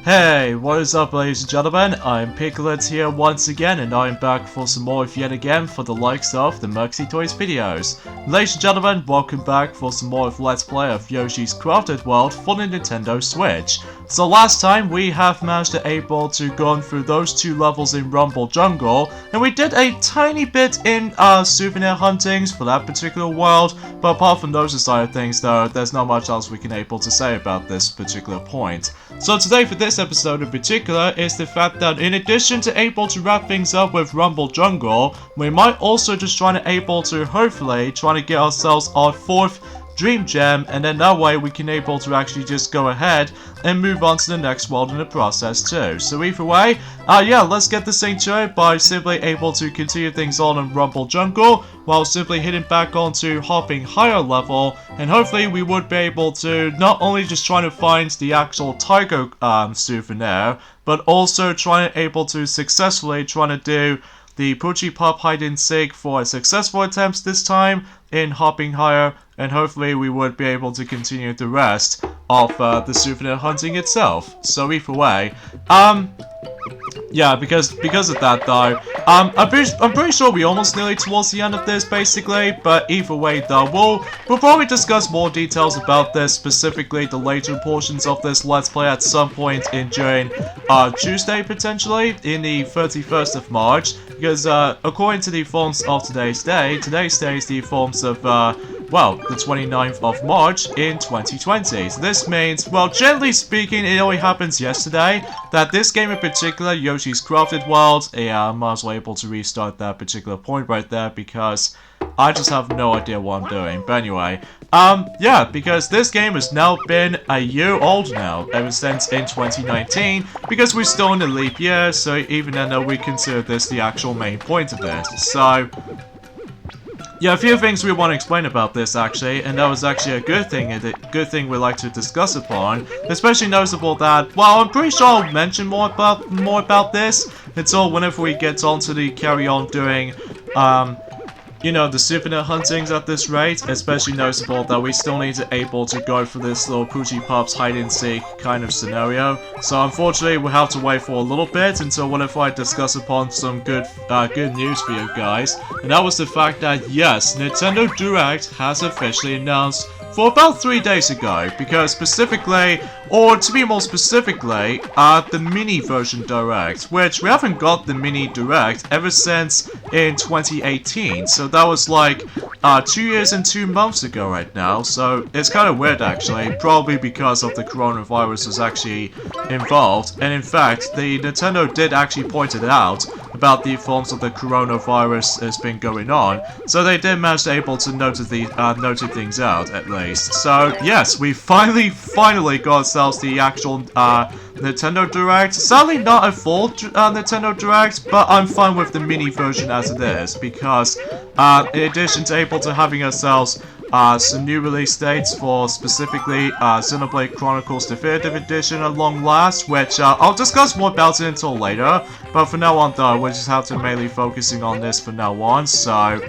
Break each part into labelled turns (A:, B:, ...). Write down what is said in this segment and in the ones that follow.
A: Hey, what is up ladies and gentlemen, I'm Piglet here once again and I'm back for some more yet again for the likes of the Merxy Toys videos. Ladies and gentlemen, welcome back for some more of Let's Play of Yoshi's Crafted World for the Nintendo Switch. So last time we have managed to able to go through those two levels in Rumble Jungle, and we did a tiny bit in souvenir huntings for that particular world, but apart from those side of things though, there's not much else we can able to say about this particular point. So today for this episode in particular is the fact that in addition to able to wrap things up with Rumble Jungle, we might also just try to able to hopefully try to get ourselves our fourth Dream Gem, and then that way we can able to actually just go ahead and move on to the next world in the process too. So either way, yeah, let's get this thing to it by simply able to continue things on in Rumble Jungle while simply hitting back onto hopping higher level, and hopefully we would be able to not only just trying to find the actual tiger souvenir, but also trying to able to successfully trying to do the Poochie Pop hide and seek for a successful attempt this time in hopping higher, and hopefully we would be able to continue the rest of the souvenir hunting itself. So either way, yeah, because of that though, I'm pretty sure we're almost nearly towards the end of this basically, but either way though, we'll probably discuss more details about this, specifically the later portions of this Let's Play at some point during Tuesday potentially, in the 31st of March, because according to the forms of today's day is the forms of well, the 29th of March in 2020. So this means, well, generally speaking, it only happens yesterday that this game in particular, Yoshi's Crafted World, yeah, I'm as well able to restart that particular point right there because I just have no idea what I'm doing. But anyway, yeah, because this game has now been a year old now, ever since in 2019, because we're still in the leap year, so even then we consider this the actual main point of this. So yeah, a few things we want to explain about this actually, and that was actually a good thing we'd like to discuss upon. Especially noticeable that, well, I'm pretty sure I'll mention more about this until whenever we get on to the carry on doing, you know, the souvenir huntings at this rate. Especially noticeable that we still need to able to go for this little Poochie Pop's hide and seek kind of scenario. So unfortunately we'll have to wait for a little bit until whenever I discuss upon some good news for you guys. And that was the fact that yes, Nintendo Direct has officially announced for about 3 days ago, because specifically, or to be more specifically, the mini version Direct, which we haven't got the mini Direct ever since in 2018, so that was like 2 years and 2 months ago right now, so it's kind of weird actually, probably because of the coronavirus was actually involved, and in fact, the Nintendo did actually point it out about the forms of the coronavirus has been going on, so they did manage to able to note things out at least. So yes, we finally got ourselves the actual Nintendo Direct. Sadly not a full Nintendo Direct, but I'm fine with the mini version as it is, because in addition to able to having ourselves some new release dates for specifically Xenoblade Chronicles Definitive Edition at long last, which I'll discuss more about it until later, but for now on though, we'll just have to mainly focusing on this for now on, so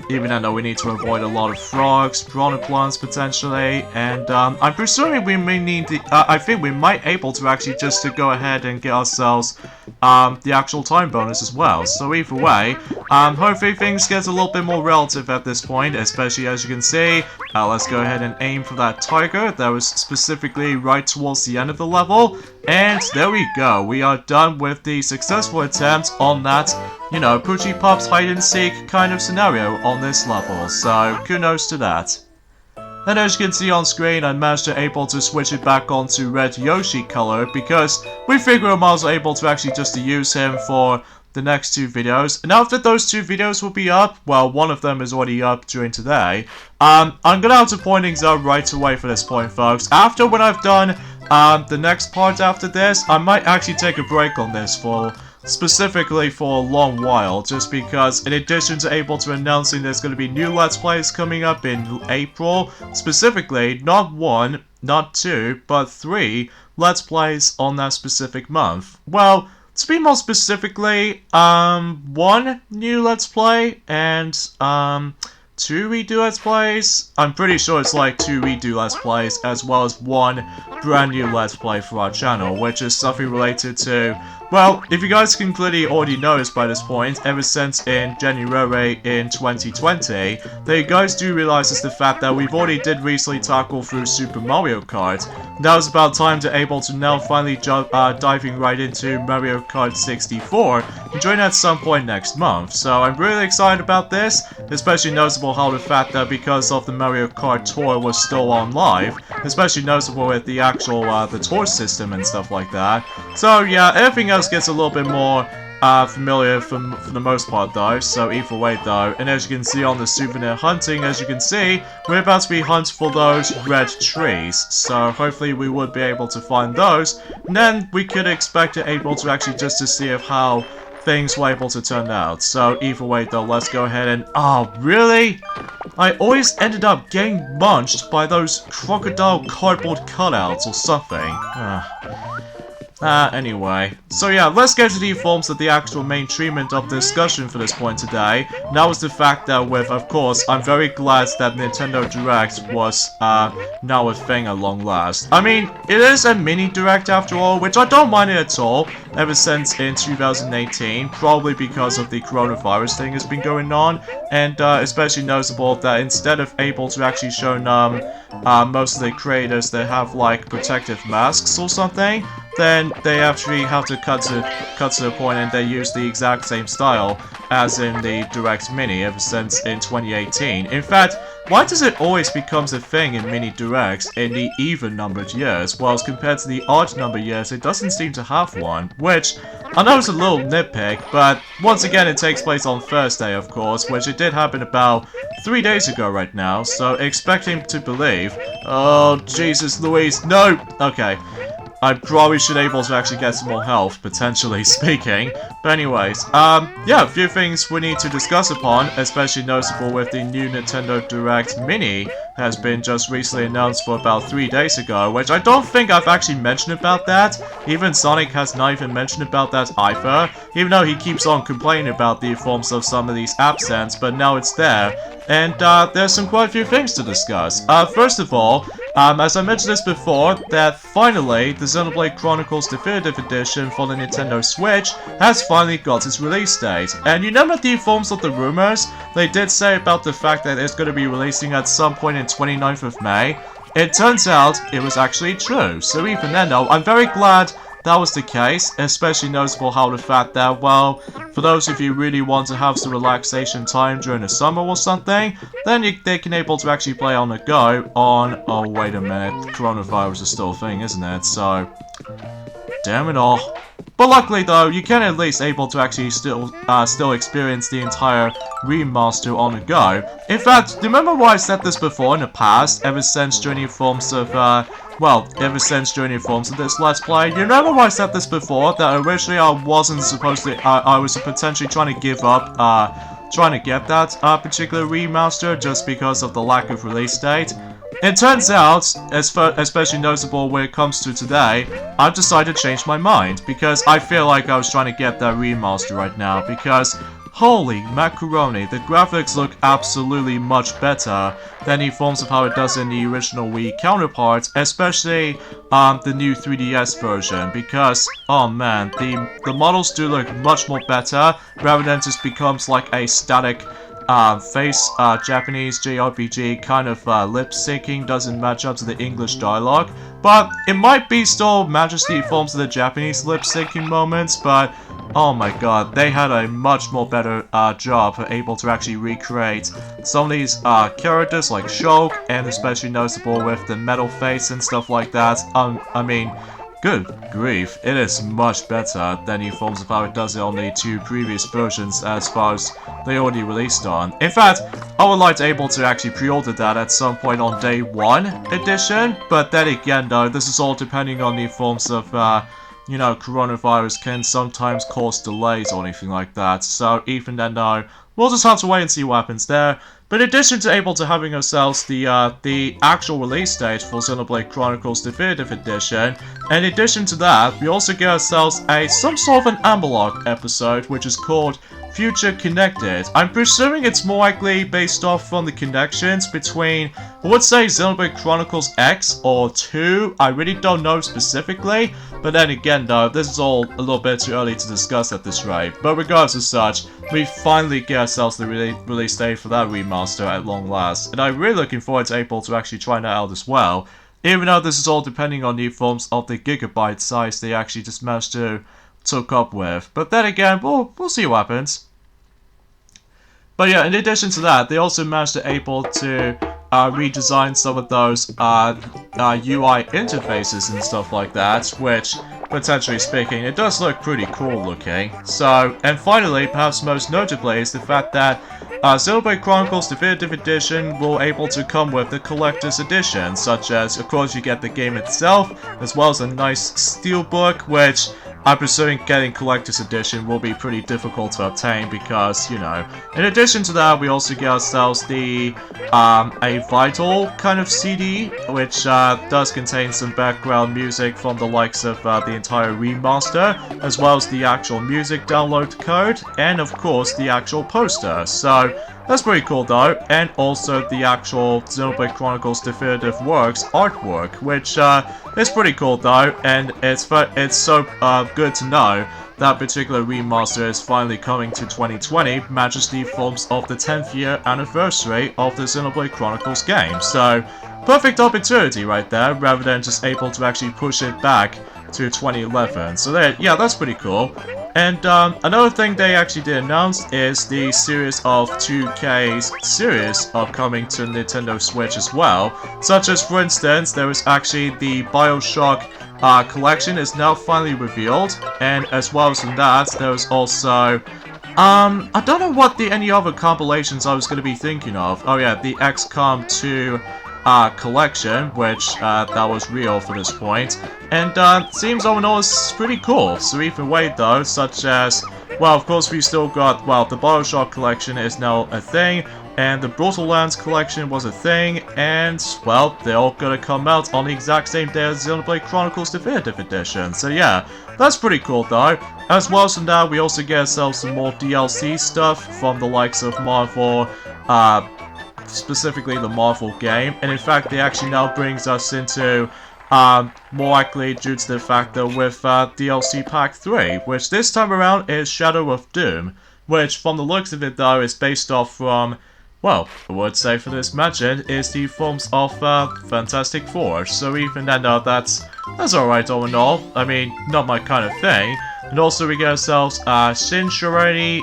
A: even though we need to avoid a lot of frogs, piranha plants potentially, and I'm presuming we may need the, I think we might able to actually just to go ahead and get ourselves the actual time bonus as well. So either way, hopefully things get a little bit more relative at this point, especially as you can see. Let's go ahead and aim for that tiger that was specifically right towards the end of the level, and there we go. We are done with the successful attempt on that, you know, Poochie Pop's hide and seek kind of scenario on this level, so kudos to that. And as you can see on screen, I managed to able to switch it back onto red Yoshi color because we figure I was able to actually just to use him for the next 2 videos. And after those 2 videos will be up, well, one of them is already up during today, I'm gonna have to point things out right away for this point, folks. After when I've done the next part after this, I might actually take a break on this for specifically for a long while, just because in addition to able to announcing there's going to be new Let's Plays coming up in April, specifically not 1, not 2, but 3 Let's Plays on that specific month. Well, to be more specifically, 1 new Let's Play and 2 redo Let's Plays? I'm pretty sure it's like 2 redo Let's Plays as well as 1 brand new Let's Play for our channel, which is something related to, well, if you guys can clearly already notice by this point, ever since in January in 2020, that you guys do realize is the fact that we've already did recently tackle through Super Mario Kart. Now it's about time to able to now finally diving right into Mario Kart 64 and join at some point next month. So I'm really excited about this, especially noticeable how the fact that because of the Mario Kart Tour was still on live, especially noticeable with the actual the tour system and stuff like that. So yeah, everything else gets a little bit more familiar for the most part though, so either way though. And as you can see on the souvenir hunting, as you can see, we're about to be hunting for those red trees, so hopefully we would be able to find those, and then we could expect it able to actually just to see of how things were able to turn out. So either way though, let's go ahead and, oh really? I always ended up getting munched by those crocodile cardboard cutouts or something. Anyway. So yeah, let's get to the forms of the actual main treatment of the discussion for this point today. And that was the fact that with, of course, I'm very glad that Nintendo Direct was, now a thing at long last. I mean, it is a mini Direct after all, which I don't mind it at all, ever since in 2018, probably because of the coronavirus thing has been going on, and, especially noticeable that instead of able to actually show, most of the creators that have, like, protective masks or something, then they actually have to cut to the point and they use the exact same style as in the Direct Mini ever since in 2018. In fact, why does it always becomes a thing in mini Directs in the even-numbered years, whilst compared to the odd-numbered years it doesn't seem to have one? Which, I know it's a little nitpick, but once again it takes place on Thursday, of course, which it did happen about 3 days ago right now, so expecting to believe... Oh, Jesus Louise, no! Okay. I probably should able to actually get some more health, potentially speaking. But anyways, yeah, a few things we need to discuss upon, especially noticeable with the new Nintendo Direct Mini has been just recently announced for about 3 days ago, which I don't think I've actually mentioned about that. Even Sonic has not even mentioned about that either, even though he keeps on complaining about the forms of some of these absence, but now it's there. And there's quite a few things to discuss. First of all, as I mentioned this before, that finally, the Xenoblade Chronicles Definitive Edition for the Nintendo Switch has finally got its release date. And you remember the forms of the rumors? They did say about the fact that it's going to be releasing at some point in 29th of May. It turns out it was actually true, so even then though, I'm very glad that was the case, especially noticeable how the fact that, well, for those of you who really want to have some relaxation time during the summer or something, then they can able to actually play on the go on, oh wait a minute, coronavirus is still a thing, isn't it? So, damn it all. But luckily though, you can at least able to actually still experience the entire remaster on the go. In fact, remember why I said this before in the past, ever since during the forms of, ever since during the forms of this Let's Play? You remember why I said this before, that originally I wasn't supposed to, I was potentially trying to give up, trying to get that particular remaster just because of the lack of release date? It turns out, especially noticeable when it comes to today, I've decided to change my mind, because I feel like I was trying to get that remaster right now, because holy macaroni, the graphics look absolutely much better than the forms of how it does in the original Wii counterpart, especially the new 3DS version, because, oh man, the models do look much more better, rather than just becomes like a static Japanese JRPG kind of lip syncing doesn't match up to the English dialogue, but it might be still matches the forms of the Japanese lip syncing moments, but oh my god, they had a much more better job for able to actually recreate some of these characters like Shulk, and especially noticeable with the metal face and stuff like that. I mean, good grief, it is much better than the forms of how it does it on the 2 previous versions as far as they already released on. In fact, I would like to able to actually pre-order that at some point on day 1 edition, but then again though, this is all depending on the forms of, you know, coronavirus can sometimes cause delays or anything like that, so even then though, we'll just have to wait and see what happens there. But in addition to able to having ourselves the actual release date for Xenoblade Chronicles Definitive Edition, in addition to that, we also get ourselves some sort of an Amberlock episode, which is called future connected. I'm presuming it's more likely based off from the connections between, I would say, Xenoblade Chronicles X or 2. I really don't know specifically, but then again though, this is all a little bit too early to discuss at this rate. But regardless of such, we finally get ourselves the release date for that remaster at long last, and I'm really looking forward to able to actually try that out as well. Even though this is all depending on new forms of the gigabyte size they actually just managed to took up with. But then again, we'll see what happens. But yeah, in addition to that, they also managed to able to redesign some of those UI interfaces and stuff like that, which, potentially speaking, it does look pretty cool looking. So, and finally, perhaps most notably, is the fact that Xenoblade Chronicles Definitive Edition will able to come with the Collector's Edition, such as, of course, you get the game itself, as well as a nice steelbook, which I'm presuming getting Collector's Edition will be pretty difficult to obtain because, you know, in addition to that, we also get ourselves the, a Vital kind of CD, which does contain some background music from the likes of the entire remaster, as well as the actual music download code, and of course the actual poster. So that's pretty cool though, and also the actual Xenoblade Chronicles Definitive Works artwork, which is pretty cool though, and it's so good to know that particular remaster is finally coming to 2020, matches the forms of the 10th year anniversary of the Xenoblade Chronicles game. So, perfect opportunity right there, rather than just able to actually push it back to 2011. So there, yeah, that's pretty cool. And another thing they actually did announce is the series of 2K's series upcoming to Nintendo Switch as well. Such as, for instance, there was actually the BioShock collection is now finally revealed, and as well as that, there was also I don't know what any other compilations I was going to be thinking of. Oh yeah, the XCOM 2 collection, which that was real for this point, and seems all in all is pretty cool. So either way though, such as, well, of course we still got, well, the BioShock collection is now a thing, and the Brutal Lands collection was a thing, and, well, they're all gonna come out on the exact same day as Xenoblade Chronicles Definitive Edition. So yeah, that's pretty cool though. As well as from that, we also get ourselves some more DLC stuff from the likes of Marvel, specifically the Marvel game, and in fact they actually now brings us into more likely due to the fact that with DLC Pack 3, which this time around is Shadow of Doom, which from the looks of it though is based off from, well, I would say for this mention is the forms of Fantastic Four, so even then that's alright all in all. I mean, not my kind of thing. And also we get ourselves Shin Shirani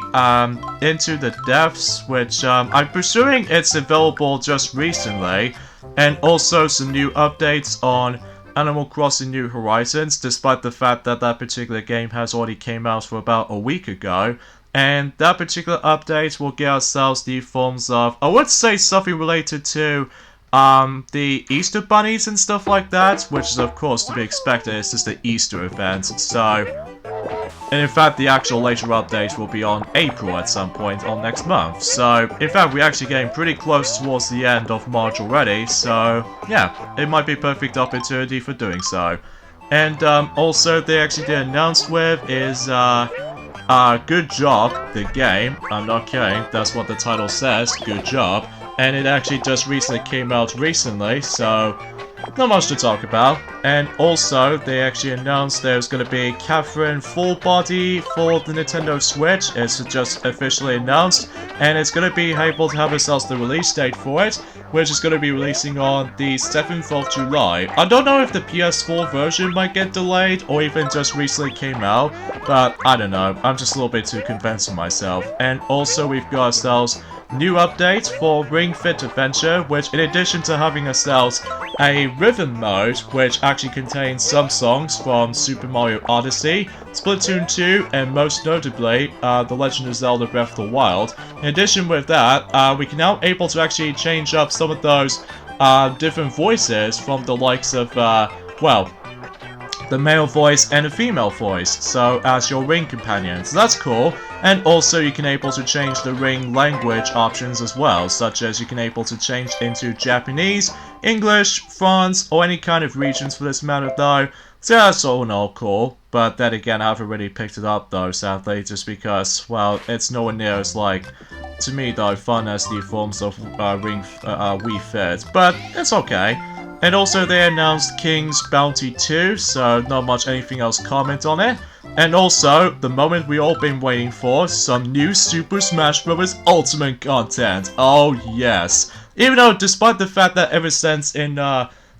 A: Into the Depths, which I'm presuming it's available just recently, and also some new updates on Animal Crossing New Horizons, despite the fact that that particular game has already came out for about a week ago. And that particular update will get ourselves the forms of, I would say, something related to the Easter bunnies and stuff like that, which is of course to be expected. It's just the Easter event, so, and in fact the actual later update will be on April at some point on next month. So in fact we're actually getting pretty close towards the end of March already, so yeah, it might be a perfect opportunity for doing so. And also they actually did announce with is Good Job, the game. I'm not kidding, that's what the title says, Good Job. And it actually just recently came out recently, so not much to talk about. And also, they actually announced there's going to be Catherine Full Body for the Nintendo Switch. It's just officially announced, and it's going to be able to have ourselves the release date for it, which is going to be releasing on the 7th of July. I don't know if the PS4 version might get delayed, or even just recently came out, but I don't know, I'm just a little bit too convinced of myself. And also, we've got ourselves new update for Ring Fit Adventure, which in addition to having ourselves a rhythm mode, which actually contains some songs from Super Mario Odyssey, Splatoon 2, and most notably, The Legend of Zelda Breath of the Wild. In addition with that, we can now able to actually change up some of those different voices from the likes of, well, the male voice and a female voice, so as your ring companion. So that's cool. And also you can able to change the ring language options as well, such as you can able to change into Japanese, English, France, or any kind of regions for this matter though. So that's all in all cool. but then again, I haven't really picked it up though, sadly, just because, well, it's nowhere near as, like, to me though, fun as the forms of Wii Fit, but it's okay. And also they announced King's Bounty 2, so not much anything else comment on it. And also, the moment we all been waiting for, some new Super Smash Bros. Ultimate content. Oh yes. Even though, despite the fact that ever since in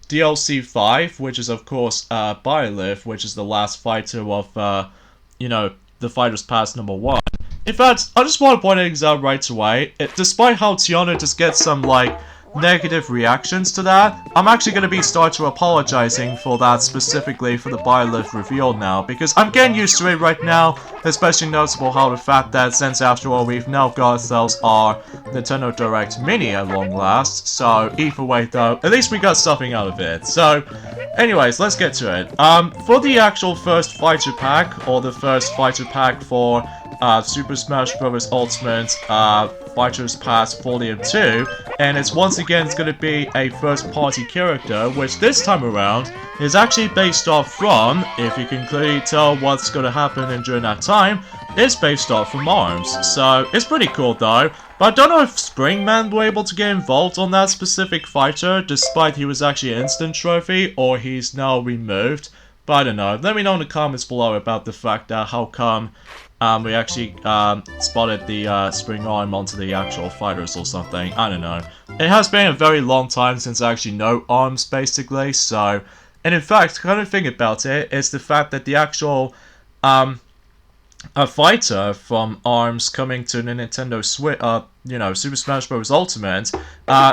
A: DLC 5, which is of course Byleth, which is the last fighter of, you know, the Fighters Pass number 1. In fact, I just want to point things out right away. Despite how Tiana just gets some, like, negative reactions to that, I'm actually going to be starting to apologizing for that specifically for the Byleth reveal now, because I'm getting used to it right now, especially noticeable how the fact that since after all we've now got ourselves our Nintendo Direct Mini at long last, so either way though, at least we got something out of it. So anyways, let's get to it. For the actual first fighter pack, or the first fighter pack for Super Smash Bros. Ultimate Fighters Pass Volume 2, and it's once again it's going to be a first-party character, which this time around is actually based off from, if you can clearly tell what's going to happen during that time, it's based off from ARMS. So it's pretty cool though, but I don't know if Springman were able to get involved on that specific fighter, despite he was actually an instant trophy, or he's now removed. But I don't know. Let me know in the comments below about the fact that how come we actually spotted the spring arm onto the actual fighters or something. I don't know. It has been a very long time since I actually know ARMS, basically, so... And in fact, kind of thing about it is the fact that the actual a fighter from ARMS coming to the Nintendo Switch, you know, Super Smash Bros. Ultimate,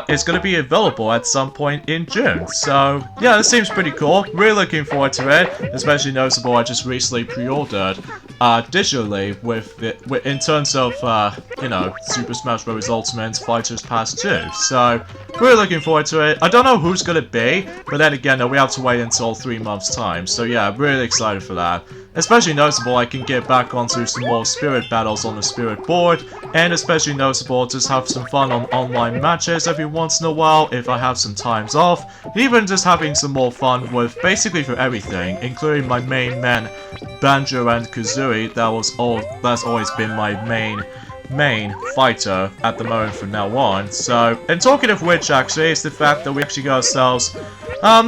A: is going to be available at some point in June. So, yeah, this seems pretty cool. Really looking forward to it. Especially noticeable, I just recently pre-ordered digitally in terms of, you know, Super Smash Bros. Ultimate Fighters Pass 2. So, really looking forward to it. I don't know who's going to be, but then again, we have to wait until 3 months' time. So, yeah, really excited for that. Especially noticeable, I can get back onto some more Spirit battles on the Spirit board, and especially noticeable, just have some fun on online matches every once in a while if I have some times off, even just having some more fun with basically for everything, including my main men, Banjo and Kazooie. That's always been my main fighter at the moment from now on. So, and talking of which, actually, is the fact that we actually got ourselves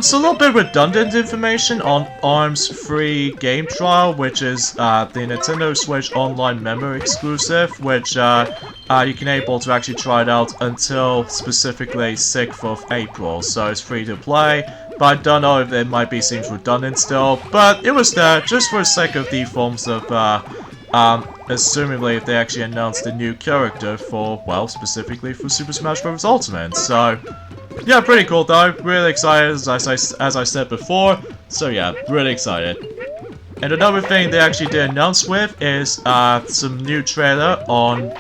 A: so a little bit redundant information on ARMS free game trial, which is the Nintendo Switch Online member exclusive, which you can able to actually try it out until specifically 6th of April. So it's free to play, but I don't know if it might be seems redundant still, but it was there just for the sake of the forms of assumingly if they actually announced a new character for, well, specifically for Super Smash Bros. Ultimate. So, yeah, pretty cool though. Really excited, as I said before. So yeah, really excited. And another thing they actually did announce with is some new trailer on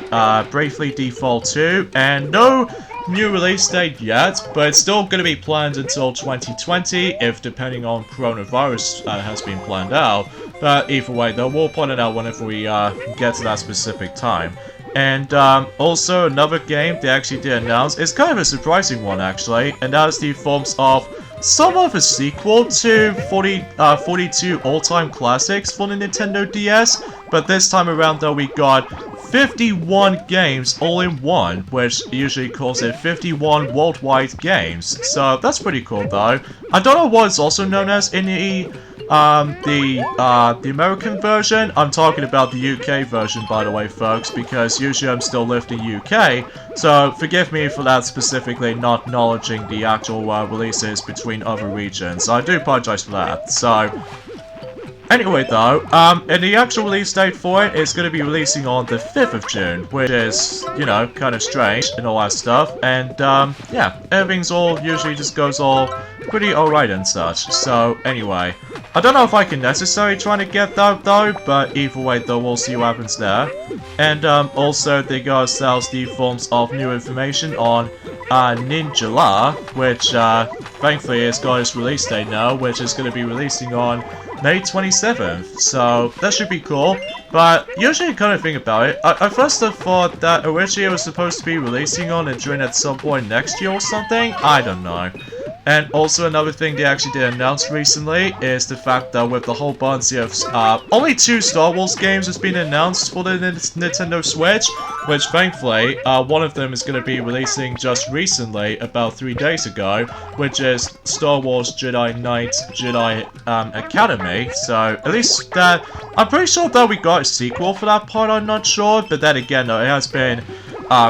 A: Bravely Default 2, and no new release date yet, but it's still going to be planned until 2020, if depending on coronavirus has been planned out. But either way though, we'll point it out whenever we get to that specific time. And also another game they actually did announce is kind of a surprising one actually, and that is the forms of some of a sequel to 42 all-time classics for the Nintendo DS, but this time around though we got 51 games all in one, which usually calls it 51 worldwide games. So that's pretty cool though. I don't know what it's also known as in the American version. I'm talking about the UK version, by the way, folks, because usually I'm still living in UK, so forgive me for that specifically not acknowledging the actual releases between other regions. I do apologize for that. So, anyway though, and the actual release date for it is going to be releasing on the 5th of June, which is, you know, kind of strange and all that stuff, and yeah, everything's all, usually just goes all pretty alright and such. So, anyway, I don't know if I can necessarily try to get that though, but either way though, we'll see what happens there. And also they got ourselves the forms of new information on Ninja La, which thankfully has got its release date now, which is going to be releasing on May 27th, so that should be cool. But usually kind of think about it, I first thought that originally it was supposed to be releasing on Adrenaline at some point next year or something, I don't know. And also another thing they actually did announce recently is the fact that with the whole bunch of only 2 Star Wars games has been announced for the Nintendo Switch, which thankfully one of them is going to be releasing just recently, about 3 days ago, which is Star Wars Jedi Knight Jedi Academy. So at least that, I'm pretty sure that we got a sequel for that part, I'm not sure, but then again though, it has been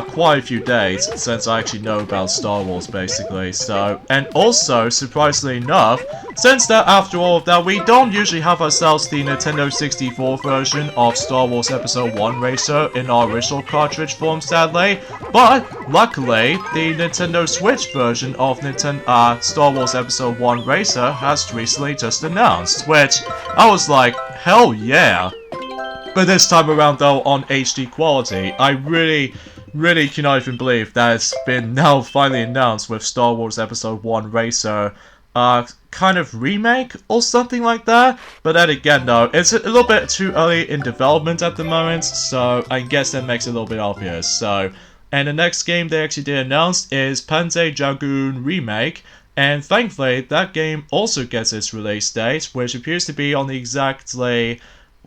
A: quite a few days since I actually know about Star Wars, basically. So, and also, surprisingly enough, since that after all of that, we don't usually have ourselves the Nintendo 64 version of Star Wars Episode 1 Racer in our original cartridge form, sadly. But, luckily, the Nintendo Switch version of Star Wars Episode 1 Racer has recently just announced, which I was like, hell yeah! But this time around though, on HD quality, I really cannot even believe that it's been now finally announced with Star Wars Episode 1 Racer kind of remake or something like that. But then again though, it's a little bit too early in development at the moment, so I guess that makes it a little bit obvious. So, and the next game they actually did announce is Panzer Dragoon Remake, and thankfully that game also gets its release date, which appears to be on the exactly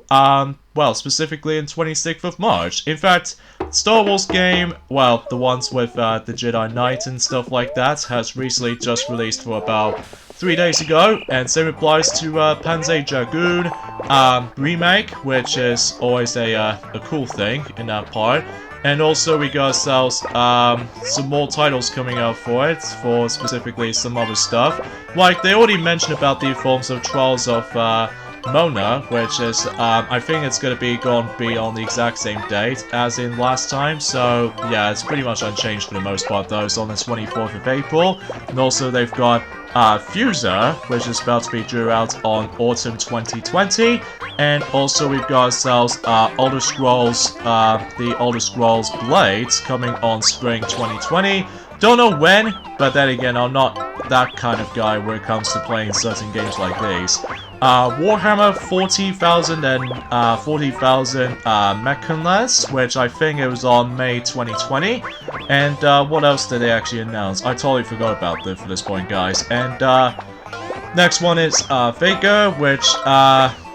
A: well, specifically in 26th of March. In fact, Star Wars game, well, the ones with the Jedi Knight and stuff like that, has recently just released for about 3 days ago, and same applies to Panzer Dragoon Remake, which is always a cool thing in that part. And also we got ourselves some more titles coming out for it, for specifically some other stuff. Like, they already mentioned about the forms of Trials of Mona, which is, I think it's going to be on the exact same date as in last time, so yeah, it's pretty much unchanged for the most part though. It's on the 24th of April, and also they've got Fuser, which is about to be due out on autumn 2020, and also we've got ourselves Elder Scrolls, the Elder Scrolls Blades coming on spring 2020. Don't know when, but then again, I'm not that kind of guy when it comes to playing certain games like these. Warhammer 40,000 and 40,000 Mechanless, which I think it was on May 2020. And what else did they actually announce? I totally forgot about this for this point, guys. And next one is Vega, which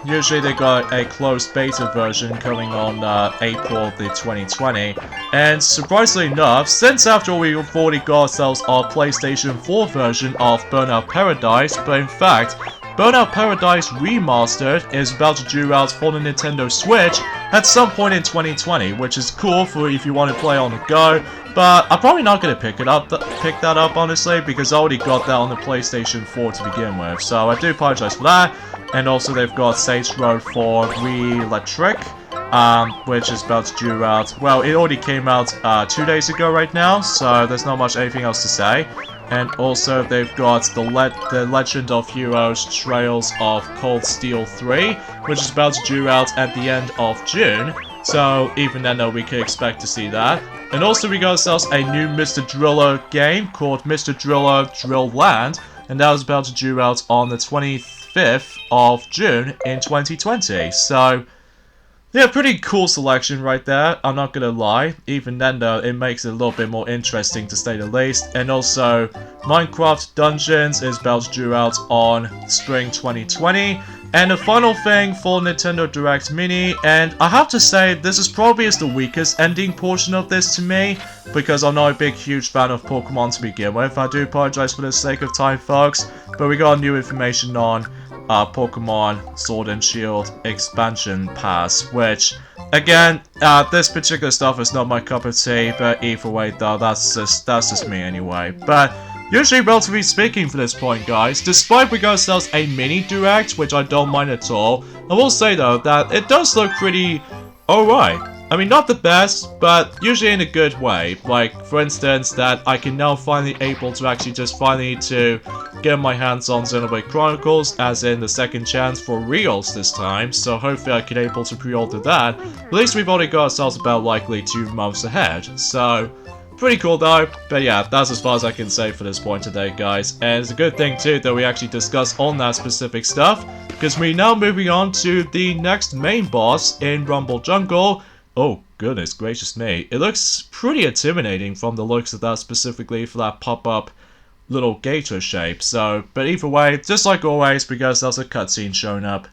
A: usually they got a closed beta version coming on April the 2020. And surprisingly enough, since after all we've already got ourselves our PlayStation 4 version of Burnout Paradise, but in fact, Burnout Paradise Remastered is about to due out for the Nintendo Switch at some point in 2020, which is cool for if you want to play on the go. But I'm probably not going to pick that up, honestly, because I already got that on the PlayStation 4 to begin with. So I do apologize for that. And also they've got Saints Row 4 Re-Electric, which is about to due out. Well, it already came out 2 days ago right now, so there's not much anything else to say. And also they've got the Legend of Heroes Trails of Cold Steel 3, which is about to due out at the end of June. So even then though, we could expect to see that. And also we got ourselves a new Mr. Driller game called Mr. Driller Drill Land, and that was about to due out on the 25th of June in 2020. So yeah, pretty cool selection right there, I'm not gonna lie. Even then though, it makes it a little bit more interesting to say the least. And also, Minecraft Dungeons is about to due out on spring 2020. And the final thing for Nintendo Direct Mini, and I have to say, this is probably the weakest ending portion of this to me, because I'm not a big huge fan of Pokemon to begin with. I do apologize for the sake of time, folks, but we got new information on Pokemon Sword and Shield Expansion Pass, which, again, this particular stuff is not my cup of tea, but either way though, that's just me anyway. But usually, relatively speaking for this point, guys, despite we got ourselves a mini direct, which I don't mind at all, I will say though that it does look pretty alright. I mean, not the best, but usually in a good way. Like, for instance, that I can now finally able to actually just finally to get my hands on Xenoblade Chronicles, as in the second chance for reals this time, so hopefully I can able to pre-order that. At least we've already got ourselves about likely 2 months ahead, so pretty cool though. But yeah, that's as far as I can say for this point today, guys. And it's a good thing too that we actually discuss on that specific stuff, because we're now moving on to the next main boss in Rumble Jungle. Oh, goodness gracious me. It looks pretty intimidating from the looks of that, specifically for that pop-up little gator shape. So, but either way, just like always, because there's a cutscene showing up.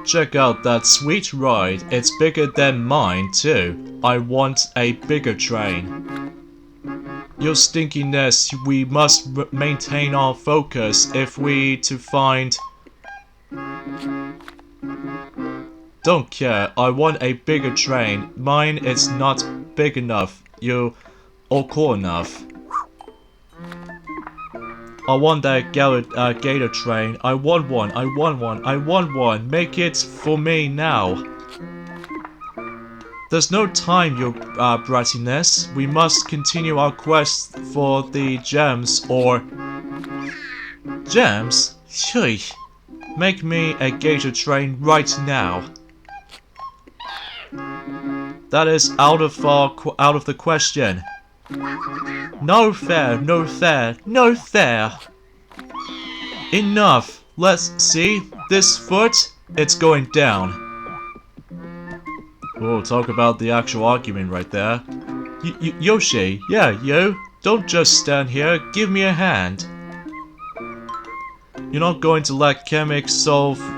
A: Check out that sweet ride, it's bigger than mine too. I want a bigger train. Your stinkiness, we must maintain our focus if we to find... Don't care, I want a bigger train. Mine is not big enough, or cool enough. I want that gator train. I want one, I want one, I want one. Make it for me now. There's no time, your brattiness. We must continue our quest for the gems, or... Gems? Phew. Make me a gator train right now. That is out of the question. No fair, no fair, no fair. Enough. Let's see. This foot, it's going down. Oh, talk about the actual argument right there. Yoshi, yeah, you. Don't just stand here. Give me a hand. You're not going to let Kamek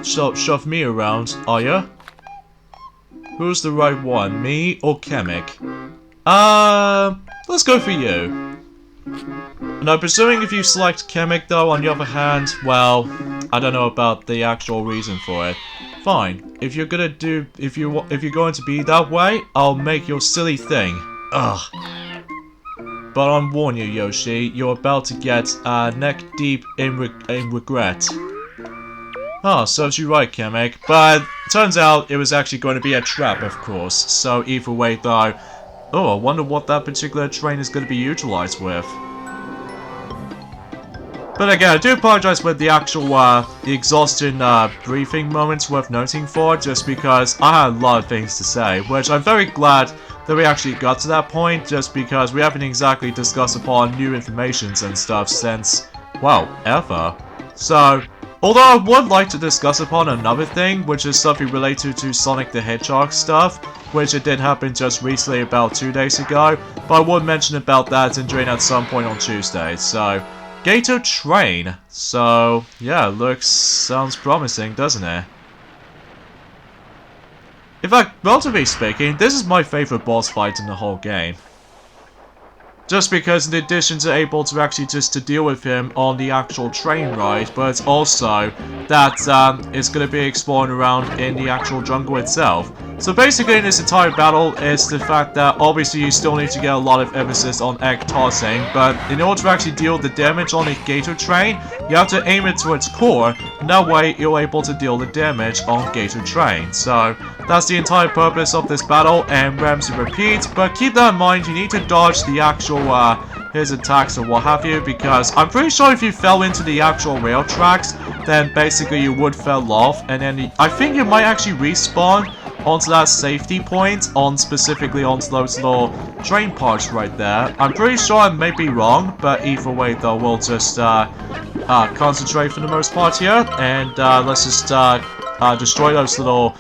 A: shove me around, are ya? Who's the right one, me or Kamek? Let's go for you. Now, presuming if you select Kamek though, on the other hand, well, I don't know about the actual reason for it. Fine. If you're going to be that way, I'll make your silly thing. Ugh. But I warn you, Yoshi, you're about to get neck deep in regret. Ah, serves you right, Kamek. But turns out it was actually going to be a trap, of course. So either way, though. Oh, I wonder what that particular train is going to be utilized with. But again, I do apologize with the actual, the exhausting, briefing moments worth noting for, just because I had a lot of things to say, which I'm very glad that we actually got to that point, just because we haven't exactly discussed upon new informations and stuff since, well, ever. So, although I would like to discuss upon another thing, which is something related to Sonic the Hedgehog stuff, which it did happen just recently about 2 days ago, but I would mention about that and during at some point on Tuesday, so... Gator Train. So, yeah, sounds promising, doesn't it? In fact, relatively speaking, this is my favorite boss fight in the whole game. Just because in addition to able to actually just to deal with him on the actual train ride, but also that it's going to be exploring around in the actual jungle itself. So basically in this entire battle, it's the fact that obviously you still need to get a lot of emphasis on egg tossing, but in order to actually deal the damage on a gator train, you have to aim it to its core, and that way you're able to deal the damage on gator train. So that's the entire purpose of this battle, and Rams to repeat, but keep that in mind, you need to dodge the actual his attacks or what have you, because I'm pretty sure if you fell into the actual rail tracks, then basically you would fell off, and then I think you might actually respawn onto that safety point, specifically onto those little train parts right there. I'm pretty sure I may be wrong, but either way though, we'll just concentrate for the most part here, and let's just destroy those little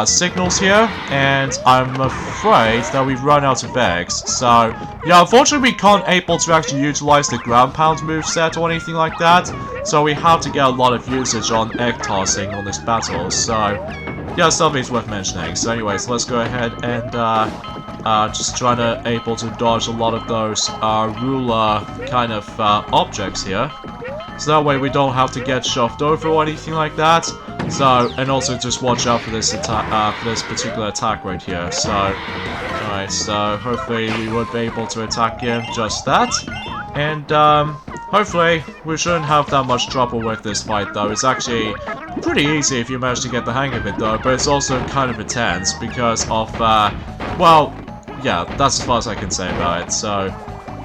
A: signals here, and I'm afraid that we've run out of eggs. So, yeah, unfortunately we can't able to actually utilize the ground pound moveset or anything like that, so we have to get a lot of usage on egg tossing on this battle, so yeah, something's worth mentioning. So anyways, let's go ahead and just trying to able to dodge a lot of those ruler kind of objects here. So that way we don't have to get shoved over or anything like that. So, and also just watch out for this attack, for this particular attack right here. So, alright, so hopefully we would be able to attack him just that. And hopefully we shouldn't have that much trouble with this fight though. It's actually pretty easy if you manage to get the hang of it though, but it's also kind of intense because of, well, yeah, that's as far as I can say about it. So,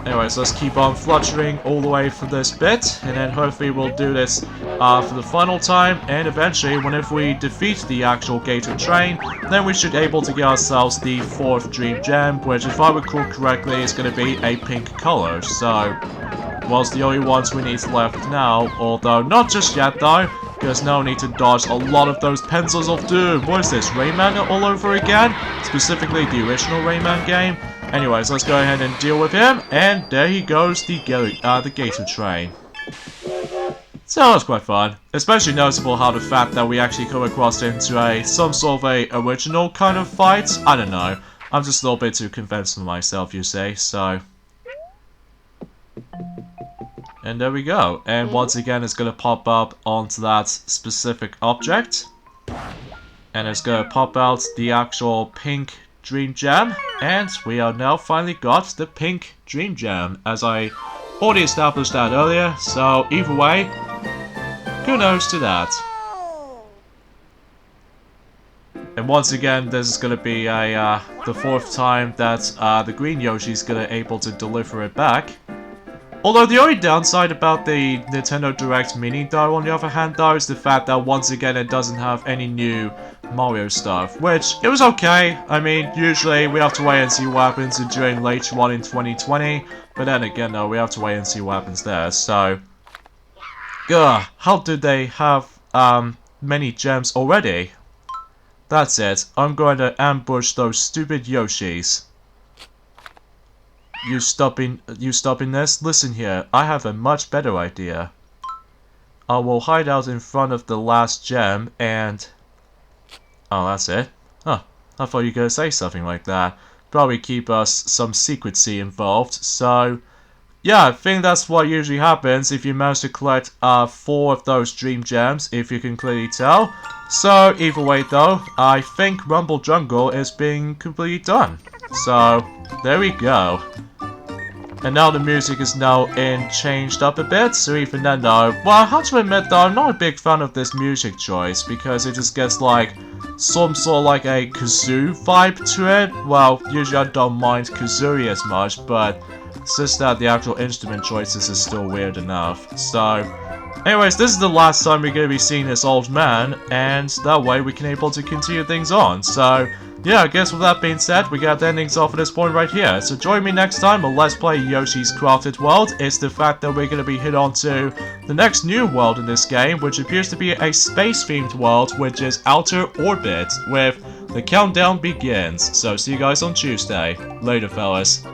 A: Anyways, let's keep on fluttering all the way for this bit, and then hopefully we'll do this for the final time, and eventually, whenever we defeat the actual Gator Train, then we should be able to get ourselves the 4th Dream Gem, which if I recall correctly is going to be a pink color, so... well, it's the only ones we need left now, although not just yet though, because now we need to dodge a lot of those Pencils of Doom. What is this, Rayman all over again? Specifically the original Rayman game? Anyways, let's go ahead and deal with him, and there he goes, the Gator Train. So that was quite fun. Especially noticeable how the fact that we actually come across into some sort of a original kind of fight. I don't know. I'm just a little bit too convinced of myself, you say, so... and there we go. And once again, it's going to pop up onto that specific object. And it's going to pop out the actual pink Dream Gem. And we are now finally got the pink Dream Gem, as I already established that earlier. So either way, kudos to that. And once again, this is going to be the 4th time that the green Yoshi is going to able to deliver it back. Although the only downside about the Nintendo Direct Mini though, on the other hand though, is the fact that once again it doesn't have any new Mario stuff, which, it was okay. I mean, usually we have to wait and see what happens during later on in 2020, but then again though, we have to wait and see what happens there, so... ugh, how did they have many gems already? That's it, I'm going to ambush those stupid Yoshis. You stopping this? Listen here, I have a much better idea. I will hide out in front of the last gem and... oh, that's it? Huh, I thought you were gonna say something like that. Probably keep us some secrecy involved, so... yeah, I think that's what usually happens if you manage to collect 4 of those Dream Gems, if you can clearly tell. So, either way though, I think Rumble Jungle is being completely done. So, there we go. And now the music is now changed up a bit, so even then though, well, I have to admit though, I'm not a big fan of this music choice, because it just gets like, some sort of like a kazoo vibe to it. Well, usually I don't mind kazooie as much, but it's just that the actual instrument choices is still weird enough. So, anyways, this is the last time we're going to be seeing this old man, and that way we can able to continue things on. So, yeah, I guess with that being said, we got the endings off at this point right here. So join me next time on Let's Play Yoshi's Crafted World. It's the fact that we're going to be hit on to the next new world in this game, which appears to be a space-themed world, which is Outer Orbit, with the countdown begins. So see you guys on Tuesday. Later, fellas.